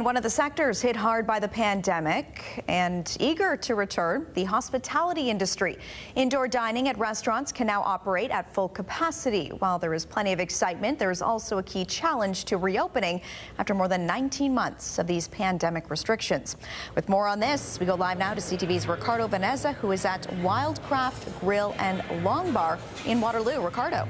One of the sectors hit hard by the pandemic and eager to return, the hospitality industry. Indoor dining at restaurants can now operate at full capacity. While there is plenty of excitement, there is also a key challenge to reopening after more than 19 months of these pandemic restrictions. With more on this, we go live now to CTV's Ricardo Vanessa, who is at Wildcraft Grill and Long Bar in Waterloo. Ricardo.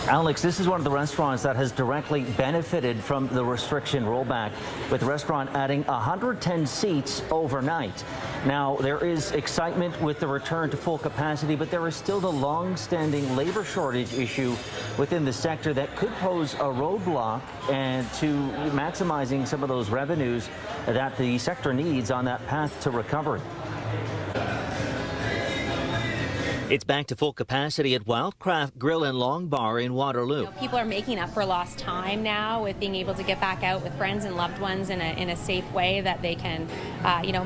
Alex, this is one of the restaurants that has directly benefited from the restriction rollback, with the restaurant adding 110 seats overnight. Now, there is excitement with the return to full capacity, but there is still the long-standing labor shortage issue within the sector that could pose a roadblock and to maximizing some of those revenues that the sector needs on that path to recovery. It's back to full capacity at Wildcraft Grill and Long Bar in Waterloo. People are making up for lost time now with being able to get back out with friends and loved ones in a safe way that they can,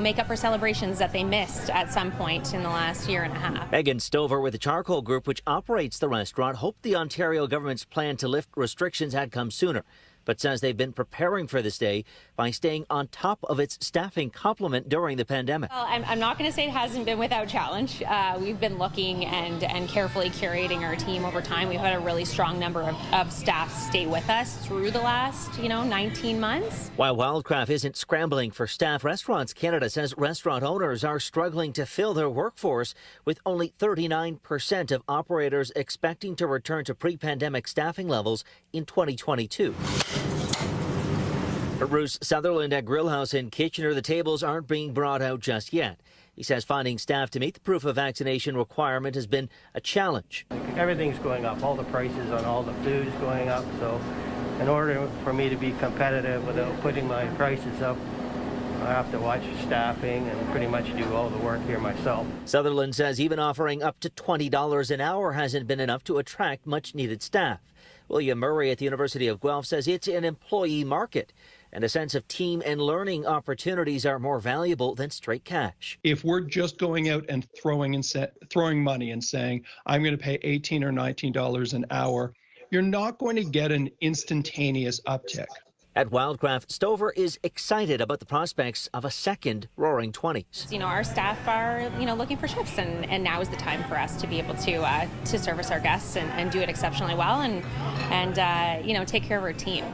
make up for celebrations that they missed at some point in the last year and a half. Megan Stover with the Charcoal Group, which operates the restaurant, hoped the Ontario government's plan to lift restrictions had come sooner, but says they've been preparing for this day by staying on top of its staffing complement during the pandemic. Well, I'm not going to say it hasn't been without challenge. We've been looking and carefully curating our team over time. We've had a really strong number of staff stay with us through the last, 19 months. While Wildcraft isn't scrambling for staff, Restaurants Canada says restaurant owners are struggling to fill their workforce, with only 39% of operators expecting to return to pre-pandemic staffing levels in 2022. Bruce Sutherland at Grill House in Kitchener, the tables aren't being brought out just yet. He says finding staff to meet the proof of vaccination requirement has been a challenge. Everything's going up. All the prices on all the food is going up. So in order for me to be competitive without putting my prices up, I have to watch staffing and pretty much do all the work here myself. Sutherland says even offering up to $20 an hour hasn't been enough to attract much needed staff. William Murray at the University of Guelph says it's an employee market, and a sense of team and learning opportunities are more valuable than straight cash. If we're just going out and throwing money and saying, I'm going to pay $18 or $19 an hour, you're not going to get an instantaneous uptick. At Wildcraft, Stover is excited about the prospects of a second Roaring 20s. Our staff are, looking for shifts, and now is the time for us to be able to service our guests and do it exceptionally well and take care of our team.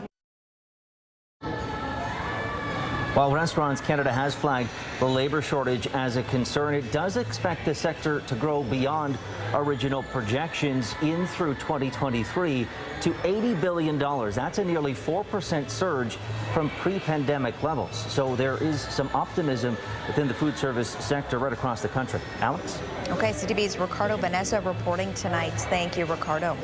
While Restaurants Canada has flagged the labor shortage as a concern, it does expect the sector to grow beyond original projections in through 2023 to $80 billion. That's a nearly 4% surge from pre-pandemic levels. So there is some optimism within the food service sector right across the country. Alex? Okay, CTV's Ricardo Vanessa reporting tonight. Thank you, Ricardo.